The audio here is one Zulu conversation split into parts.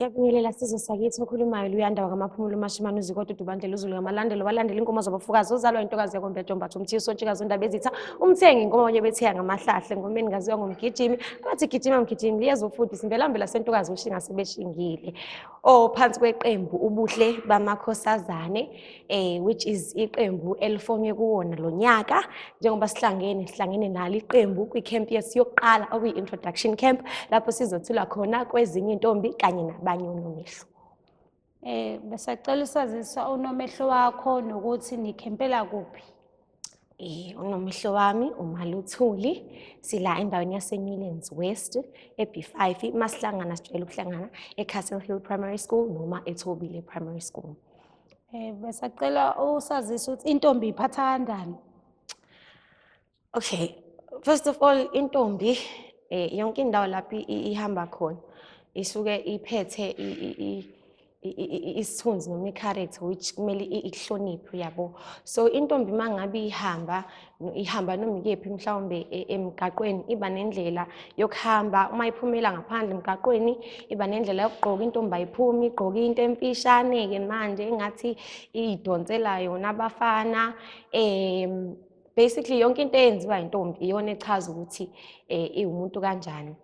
Ngiyabingelela sizwe sakithi okhulumayo Luyanda wakwaMaphumulo uMashimane uZikode uDubandlela uZulu ngamalandelo walandela inkomo zabafukazi ozalwa intokazi yakwambe Ntombathu umthiso ontshikazi uNdaba ezitha umthengi inkomo abanye bethiya ngamahlahle ngomeni ngaziwa ngomgijimi abathi gijima mgijimi liyezo futhi simbelambela sentokazi ushinga sebeshingile phansi kweqembu ubuhle bamakhosazane which is iqembu elifonywe kuwona lo nyaka njengoba sihlangene nalo iqembu kwicamp yethu yokuqala okuyi-introduction camp lapho sizothula khona kwezinye intombi kanye nabanye unomehlo. Besacela usazisa unomehlo wakho nokuthi nikhempela kuphi? Unomehlo wami uMaluthuli sila endaweni yaseNewlands West eB5 masihlangana sijwayele ukuhlangana eCastle Hill Primary School noma eThobile Primary School. Besacela usazisa ukuthi intombi iphatha kanjani? Okay, first of all intombi yonke indawo lapho ihamba khona isuke iphethe isithunzi noma i-character which kumele ikuhloniphe yabo. So intombi mangabe ihamba noma ikephi mhlawumbe emgaqweni iba nendlela yokuhamba uma iphumela ngaphandle emgaqweni iba nendlela yokugqoka intombi ayiphumi igqoka into emfishane ke manje engathi idonsela yona abafana basically yonke into eyenziwa intombi iyona echaza ukuthi iwumuntu kanjani.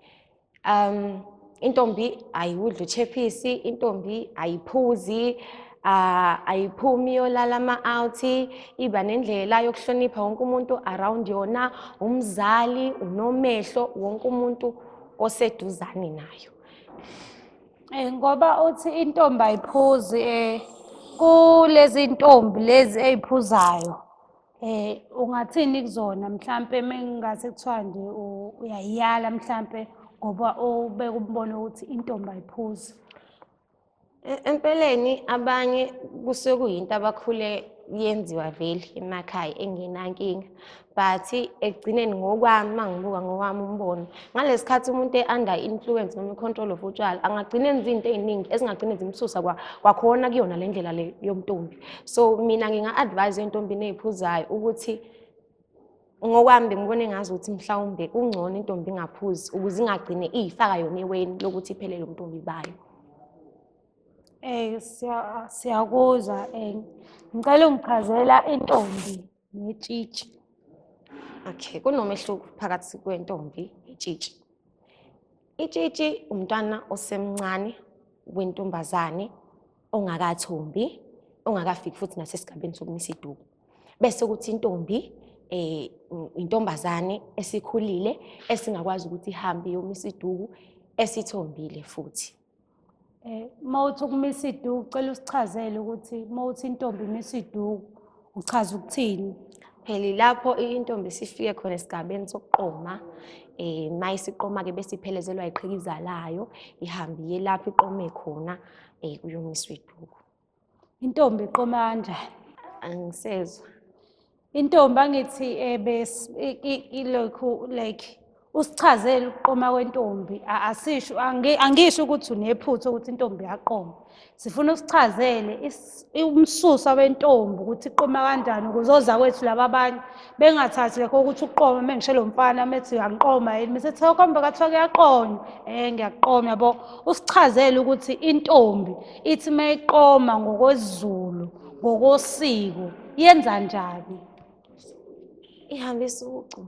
Intombi ayiwudli uchephisi, intombi ayiphuzi, ayiphumi yolala ama-outi, iba nendlela yokuhlonipha wonke umuntu around yona, umzali, unomehlo, wonke umuntu oseduzane nayo. Ngoba uthi intombi ayiphuzi, kulezi ntombi lezi ey'phuzayo, ungathini kuzona mhlampe mengase kuthiwa nje uyayala mhlampe ngoba ubeke ubone ukuthi intombi ayiphuzi? Empeleni abanye kusuke kuyinto abakhule yenziwa vele emakhaya engenankinga but ekugcineni ngokwami mangibuka ngowami umbono ngalesi khathi umuntu under influence noma i-control of utshwala angagcina enza izinto eziningi ezingagcina zimsusa kwakhona kuyona le ndlela le yomntombi. So mina nginga-advise entombini ey'phuzayo ukuthi ngokwami ngibone ngazi ukuthi mhlawumbe kungcono intombi ingaphuzi ukuze ingagcine iy'faka yona eweni lokuthi iphelele umntombi bayo. Siyakuzwa, ngicela ungichazela intombi netshitshi. Okay, kunomehluko phakathi kwentombi netshitshi. Itshitshi umntwana osemncane wentombazane ongakathombi, ongakafiki futhi nasesigabeni sokumisa iduku. Bese kuthi intombi intombazane esikhulile esingakwazi ukuthi ihambe iyomisa iduku esithombile futhi. Mawuthi ukumisa iduku cela usichazele ukuthi mawuthi intombi imisa iduku uchaza ukuthini? Phela lapho intombi sifike khona esigabeni sokuqoma mayisiqoma ke bese iphelezelwa iqhikiza layo ihambe iye lapho iqome khona kuyomiswa iduku. Intombi iqoma kanjani? Angisezwa. Intombi angithi ilokhu like usichazele ukuqoma kwentombi asisho angisho ukuthi unephutha ukuthi intombi iyaqoma. Sifuna usichazele umsusa wentombi ukuthi iqoma kanjani ukuze ozakwethu laba abanye bengathathi lekho ukuthi uqoma mengishelo mfana methi uyangiqoma yini bese ethi kombe kathiwa kuyaqonywa ngiyaqoma yabo. Usichazele ukuthi intombi ithi mayiqoma ngokwesiZulu ngokosiko yenza njani? Ihambisa ucu.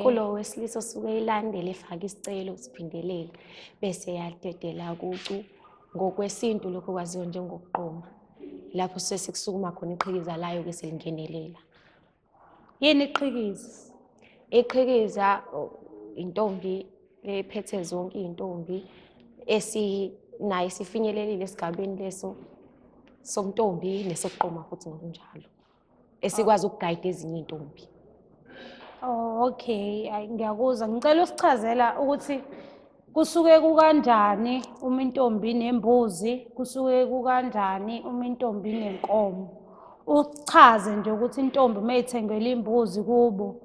Kulo wesilisa osuke ilandele efaka isicelo siphindelela bese yadedela kucu ngokwesintu lokho kwaziwa njengokuqoma. Lapho sekusukuma khona iqhikiza layo ke selingenelela. Yini iqhikiza? Iqhikiza intombi ephethe zonke iy'ntombi nayo sifinyelelile esigabeni leso somntombi nesokuqoma futhi ngokunjalo esikwazi ukugayida ezinye iy'ntombi. Okay, ngiyakuzwa. Ngicela usichazela ukuthi kusuke kukanjani uma intombi nembuzi, kusuke kukanjani uma intombi nenkomo. Uchaze nje ukuthi intombi mayithengelwe imbuzi kubo,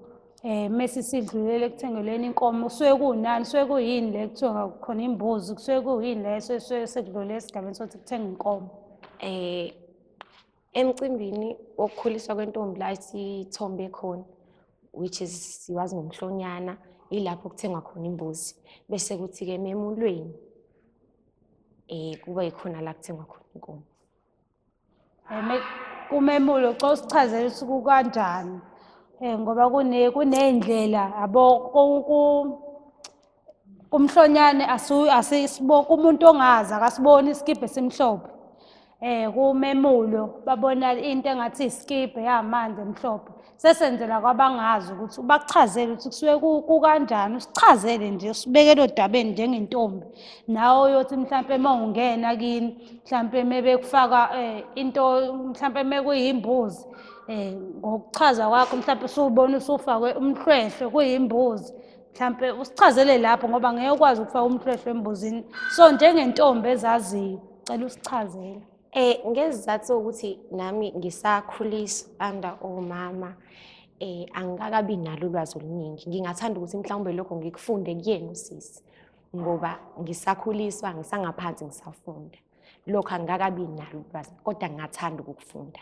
mase sidlulele ekuthengelweni inkomo, kusuke kunani, kusuke kuyini le kuthiwa khona imbuzi, kusuke kuyini leso sekudlule esigabeni sokuthi kuthenge inkomo. Emcimbini wokukhuliswa kwentombi la sithombe khona which is siwazi ngomhlonyana ilapho kuthengwa khona imbuzi bese kuthi-ke memulweni kuba yikhona la kuthengwa khona inkomo. Kumemulo xa usichazele ukuthi kukanjani ngoba kuney'ndlela yabo kumhlonyane kumuntu ongazi akasiboni isikibha esimhlophe. Kumemulo babona into engathi isikibha yamanzi emhlophe. Sesenzela kwabangazi ukuthi bakuchazele ukuthi kusuke kukanjani, usichazele nje usibekele odabeni njengentombi. Nawe uyothi mhlampe uma ungena kini mhlampe mebekufaka into mhlampe mekuyimbuzi ngokuchaza kwakho mhlampe usubona usufakwe umhlwehlwe kuyimbuzi. Mhlampe usichazele lapho ngoba ngeke ukwazi ukufaka umhlwehlwe embuzini. So njengentombi ezaziyo, cela usichazele. Ngezizathu sokuthi nami ngisakhuliswa under omama, angikakabi nalo ulwazi oluningi. Ngingathanda ukuthi mhlawumbe lokho ngikufunde kuyena usisi, ngoba ngisakhuliswa, ngisangaphansi, ngisafunda. Lokho angikakabi nalo ulwazi, kodwa ngingathanda ukukufunda.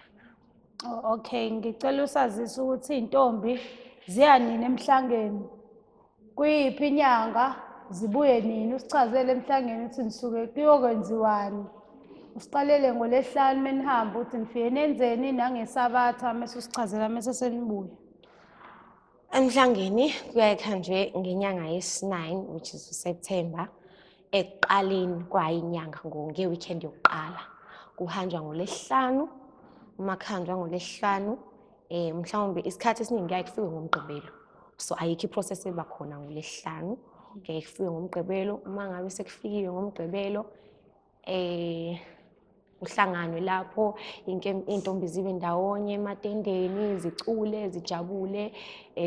Okay, ngicela usazise ukuthi iy'ntombi ziya nini emhlangeni, kuyiphi inyanga, zibuye nini, usichazele emhlangeni ukuthi nisuke kuyokwenziwani. Usiqalele ngoLwesihlanu menihamba ukuthi nifike nenzeni nangeSabatha mese usichazela mese senibuya. Emhlangeni kuyakhanjwe ngenyanga yesi-9, which is uSeptember, ekuqaleni kwayinyanga nge-weekend yokuqala. Kuhanjwa ngoLwesihlanu, uma kuhanjwa ngoLwesihlanu, mhlawumbe isikhathi esiningi kuyaye kufike ngoMgqibelo. So ayikho iprocess eba khona ngoLwesihlanu, kuyaye kufike ngoMgqibelo. Uma ngabe sekufikiwe ngoMgqibelo, uhlanganwe lapho iy'ntombi zibe ndawonye ematendeni, zicule, zijabule,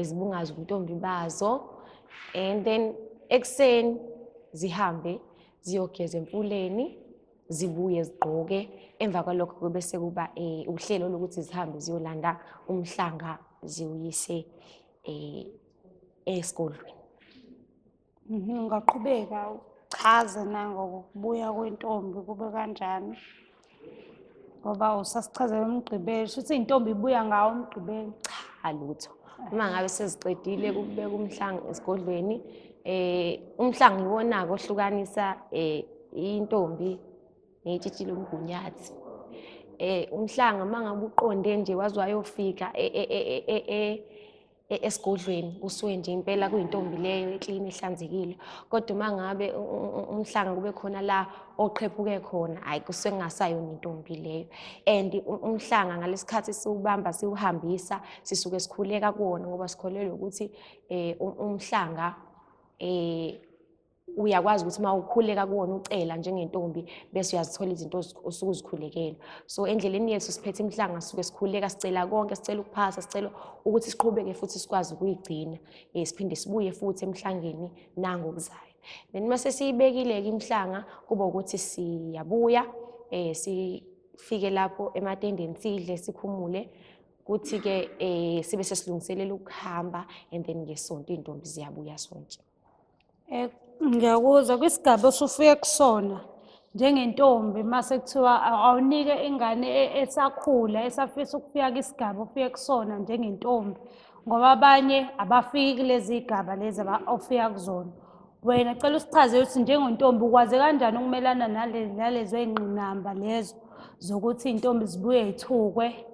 zibungaze ubuntombi bazo. And then ekuseni zihambe ziyogeza emfuleni, zibuye zigqoke. Emva kwalokho bese kuba uhlelo lokuthi zihambe ziyolanda umhlanga ziwuyise esikolweni. Ungaqhubeka uchaze nangokubuya kwentombi kube kanjani ngoba usasichazela uMgqibelo, shuthi iy'ntombi ibuya ngawo uMgqibelo. Cha lutho, uma ngabe seziqedile kubekwa umhlanga esigodlweni, umhlanga iwona-ke ohlukanisa intombi netshitshi lomgunyathi. Umhlanga uma ngabe uqonde nje waze wayofika esigodlweni, usuke nje impela kuyintombi leyo eklini ehlanzekile. Kodwa uma ngabe umhlanga kube khona la oqhephuke khona, hhayi kusuke kungasayona intombi leyo. And umhlanga ngalesikhathi siwubamba siwuhambisa sisuke sikhuleka kuwona ngoba sikholelwa ukuthi umhlanga uyakwazi ukuthi uma ukhuleka kuwona ucela njengentombi bese uyazithola izinto osuke uzikhulekela. So endleleni yethu siphethe imhlanga sisuke sikhuleka, sicela konke, sicela ukuphasa, sicela ukuthi siqhubeke futhi sikwazi ukuyigcina. Siphinde sibuye futhi emhlangeni nangokuzayo. Then mase siyibekile-ke imhlanga kuba ukuthi siyabuya sifike lapho ematendeni sidle sikhumule, kuthi-ke sibe sesilungiselela ukuhamba and then ngesonto iy'ntombi ziyabuya sonke. Ngiyakuzwa kwisigaba osufike kusona njengentombi mase kuthiwa awunike ingane esakhula esafisa ukufika kwisigaba ofike kusona njengentombi ngoba abanye abafiki kulezi y'gaba lezi ofika kuzona. Wena cela usichazele ukuthi njengentombi ukwazi kanjani ukumelana nalezo y'ngqinamba lezo zokuthi iy'ntombi zibuye y'thukwe,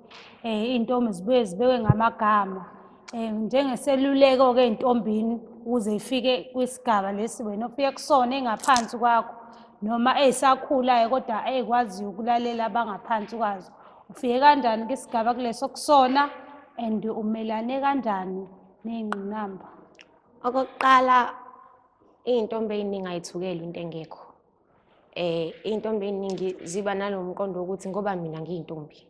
iy'ntombi zibuye zibekwe ngamagama. Njengeseluleko-ke ey'ntombini ukuze ifike kwisigaba lesi wena ofike kusona engaphansi kwakho noma ey'sakhulayo kodwa ey'kwaziyo ukulalela abangaphansi kwazo. Ufike kanjani kwisigaba kuleso kusona and umelane kanjani ney'ngqinamba? Okokuqala, iy'ntombi ey'ningi ayithukeli into engekho. Iy'ntombi ey'ningi ziba nalo mqondo wokuthi ngoba mina ngiyintombi,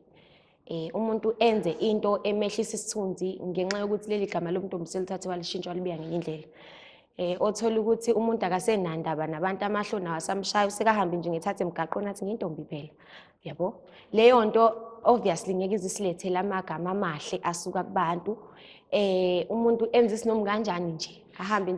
umuntu enze into emehlisa isithunzi ngenxa yokuthi leli gama lomntombi selithathe walishintsha walibeka ngenye indlela. Othola ukuthi umuntu akasenandaba nabantu amahlo nawo asamshayo, sekahambe nje ngethathe emgaqweni athi ngiyintombi phela, yabo. Leyo nto obviously ngeke izisilethele amagama amahle asuka kubantu. Umuntu enze isinoma kanjani nje,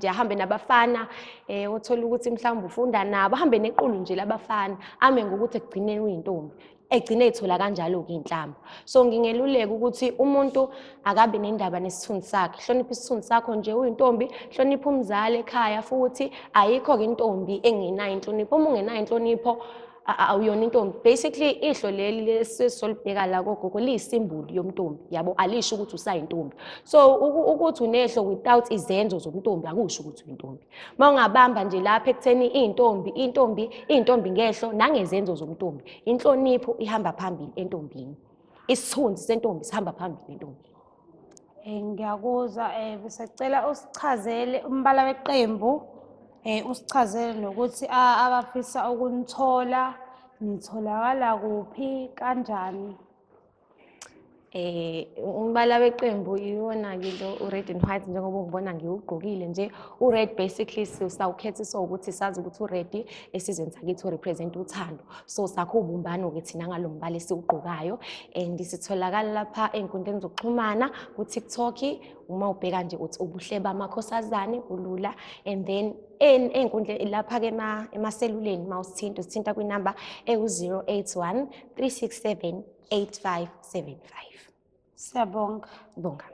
ahambe nabafana, othola ukuthi mhlawumbe ufunda nabo, ahambe nequlu nje labafana, ame ngokuthi ekugcineni uyintombi. Egcine ey'thola kanjalo-ke iy'nhlamba. So ngingeluleka ukuthi umuntu akabe nendaba nesithunzi sakhe, hlonipha isithunzi sakho nje uyintombi, hlonipha umzali ekhaya futhi ayikho-ke intombi engenayo inhlonipho. Uma ungenayo inhlonipho awuyona intombi. Basically ihlo leli lesolibheka la kogogo liyisimboli yomntombi yabo, alisho ukuthi usayintombi. So ukuthi unehlo without izenzo zomntombi akusho ukuthi uyintombi. Mawungabamba nje lapha ekutheni iyintombi ngehlo nangezenzo zomntombi. Inhlonipho ihamba phambili entombini. Isithunzi sentombi sihamba phambili entombi. Ngiyakuzwa, besacela usichazele umbala weqembu, usichazele nokuthi abafisa ukunithola, nitholakala kuphi, kanjani? Umbala weqembu iwona-ke lo u-red and white njengoba ungibona ngiwugqokile nje. U-red basically sawukhethiswa ukuthi sazi ukuthi u-red esizweni sakithi urepresent uthando. So sakho ubumbano-ke thina ngalo mbala esiwugqokayo, and sitholakala lapha ey'nkundleni zokuxhumana ku-TikTok. Uma ubheka nje uthi ubuhle bamakhosazane bulula, and then ey'nkundleni lapha-ke emaseluleni usithinta kwinamba ewu-081 367 8575. Siyabonga. Bonga.